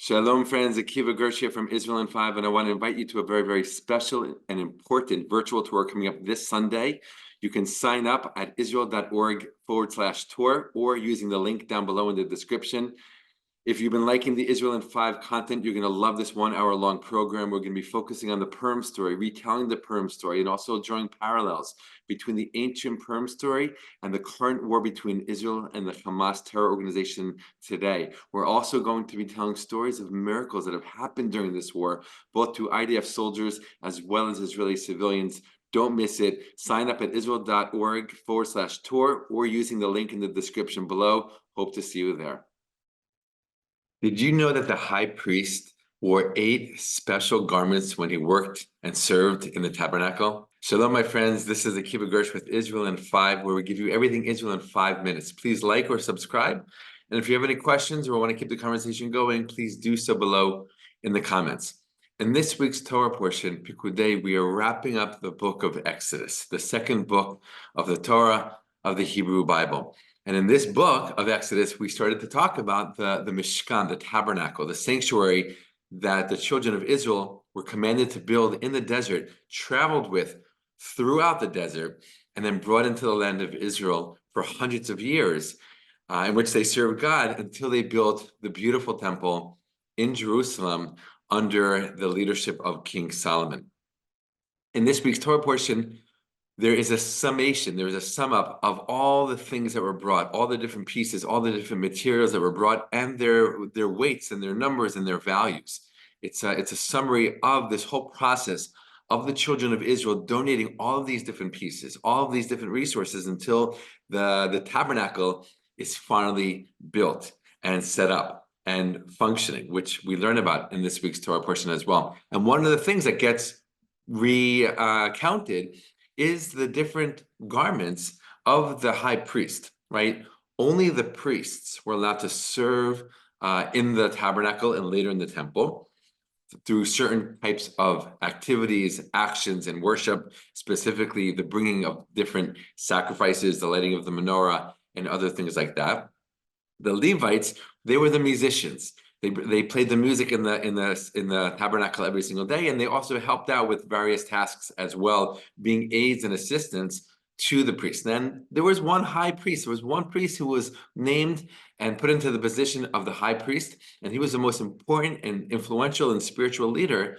Shalom, friends. Akiva Gersh here from Israel in 5, and I want to invite you to a very, very special and important virtual tour coming up this Sunday. You can sign up at israel.org/tour or using the link down below in the description. If you've been liking the Israel in 5 content, you're going to love this 1-hour-long program. We're going to be focusing on the Purim story, retelling the Purim story, and also drawing parallels between the ancient Purim story and the current war between Israel and the Hamas terror organization today. We're also going to be telling stories of miracles that have happened during this war, both to IDF soldiers as well as Israeli civilians. Don't miss it. Sign up at israel.org/tour or using the link in the description below. Hope to see you there. Did you know that the high priest wore 8 special garments when he worked and served in the tabernacle? Shalom, my friends. This is Akiva Gersh with Israel in 5, where we give you everything Israel in 5 minutes. Please like or subscribe. And if you have any questions or want to keep the conversation going, please do so below in the comments. In this week's Torah Portion Pekudei, we are wrapping up the book of Exodus, the second book of the Torah of the Hebrew Bible. And in this book of Exodus, we started to talk about the Mishkan, the tabernacle, the sanctuary that the children of Israel were commanded to build in the desert, traveled with throughout the desert, and then brought into the land of Israel for hundreds of years, in which they served God until they built the beautiful temple in Jerusalem under the leadership of King Solomon. In this week's Torah portion, there is a summation, there is a sum up of all the things that were brought, all the different pieces, all the different materials that were brought, and their weights and their numbers and their values. It's a summary of this whole process of the children of Israel donating all of these different pieces, all of these different resources until the tabernacle is finally built and set up and functioning, which we learn about in this week's Torah portion as well. And one of the things that gets recounted is the different garments of the high priest, right? Only the priests were allowed to serve in the tabernacle and later in the temple through certain types of activities, actions, and worship, specifically the bringing of different sacrifices, the lighting of the menorah, and other things like that. The Levites, they were the musicians. They played the music in the tabernacle every single day, and they also helped out with various tasks as well, being aides and assistants to the priest. Then there was one high priest. There was one priest who was named and put into the position of the high priest, and he was the most important and influential and spiritual leader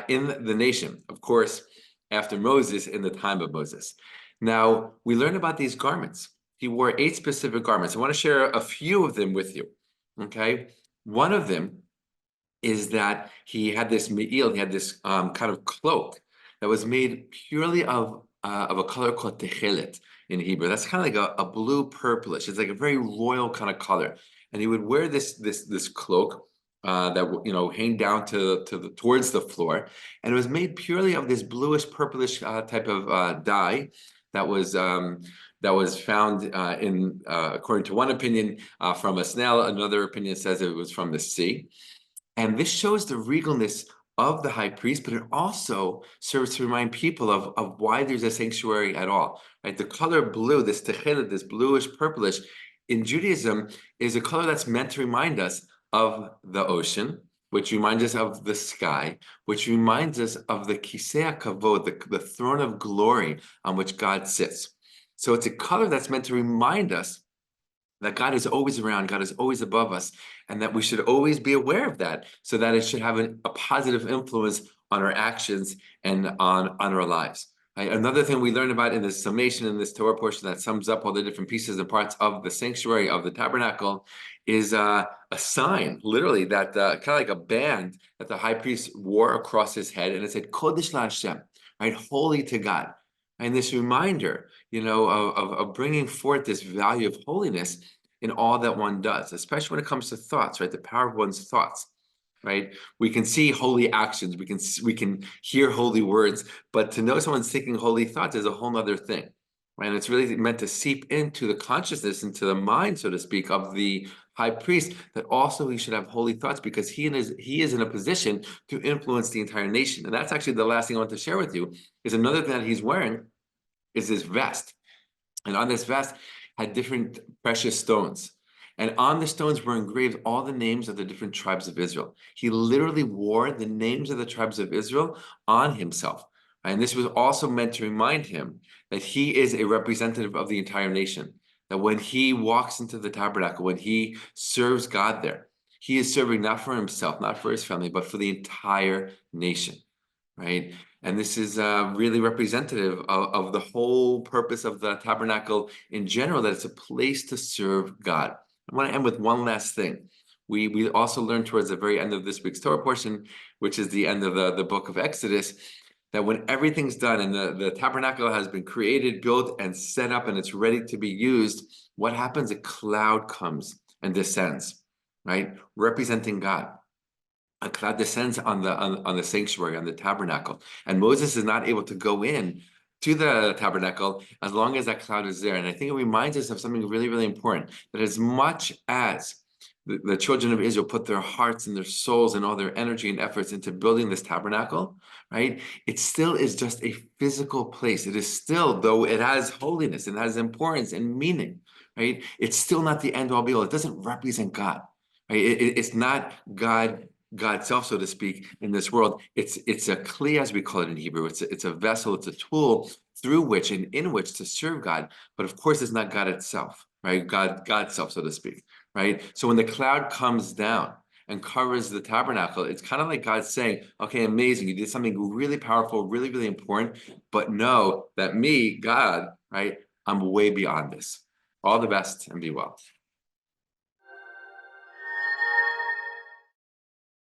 in the nation. Of course, after Moses, in the time of Moses. Now, we learn about these garments. He wore 8 specific garments. I want to share a few of them with you, okay? One of them is that he had this me'il, he had this kind of cloak that was made purely of a color called techelet in Hebrew. That's kind of like a blue purplish. It's like a very royal kind of color. And he would wear this cloak that hang down towards the floor, and it was made purely of this bluish purplish type of dye that was found in, according to one opinion, from a snail. Another opinion says it was from the sea. And this shows the regalness of the high priest, but it also serves to remind people of why there's a sanctuary at all. Right? The color blue, this techelet, this bluish purplish, in Judaism is a color that's meant to remind us of the ocean, which reminds us of the sky, which reminds us of the kisei kavod, the throne of glory on which God sits. So it's a color that's meant to remind us that God is always around, God is always above us, and that we should always be aware of that, so that it should have a positive influence on our actions and on our lives. Right? Another thing we learn about in this summation, in this Torah portion that sums up all the different pieces and parts of the sanctuary, of the tabernacle, is a sign, literally, that kind of like a band that the high priest wore across his head, and it said, Kodesh LaHashem, right? Holy to God. And this reminder, of bringing forth this value of holiness in all that one does, especially when it comes to thoughts, right? The power of one's thoughts, right? We can see holy actions, we can hear holy words, but to know someone's thinking holy thoughts is a whole other thing, right? And it's really meant to seep into the consciousness, into the mind, so to speak, of the high priest, that also he should have holy thoughts, because he is in a position to influence the entire nation. And that's actually the last thing I want to share with you, is another thing that he's wearing is this vest. And on this vest had different precious stones. And on the stones were engraved all the names of the different tribes of Israel. He literally wore the names of the tribes of Israel on himself. And this was also meant to remind him that he is a representative of the entire nation. That when he walks into the tabernacle, when he serves God there, he is serving not for himself, not for his family, but for the entire nation, right? And this is really representative of the whole purpose of the tabernacle in general, that it's a place to serve God. I want to end with one last thing. We also learned towards the very end of this week's Torah portion, which is the end of the book of Exodus, that when everything's done and the tabernacle has been created, built, and set up, and it's ready to be used, what happens? A cloud comes and descends, right? Representing God. A cloud descends on the sanctuary, on the tabernacle, and Moses is not able to go in to the tabernacle as long as that cloud is there. And I think it reminds us of something really, really important, that as much as the children of Israel put their hearts and their souls and all their energy and efforts into building this tabernacle, right? It still is just a physical place. It is still, though it has holiness and has importance and meaning, right? It's still not the end all be all. It doesn't represent God, right? It's not God's self, so to speak, in this world. It's a kli, as we call it in Hebrew. It's a vessel, it's a tool through which and in which to serve God. But of course, it's not God itself, right? God's self, so to speak, right? So when the cloud comes down and covers the tabernacle, it's kind of like God saying, okay, amazing, you did something really powerful, really, really important, but know that me, God, right, I'm way beyond this. All the best and be well.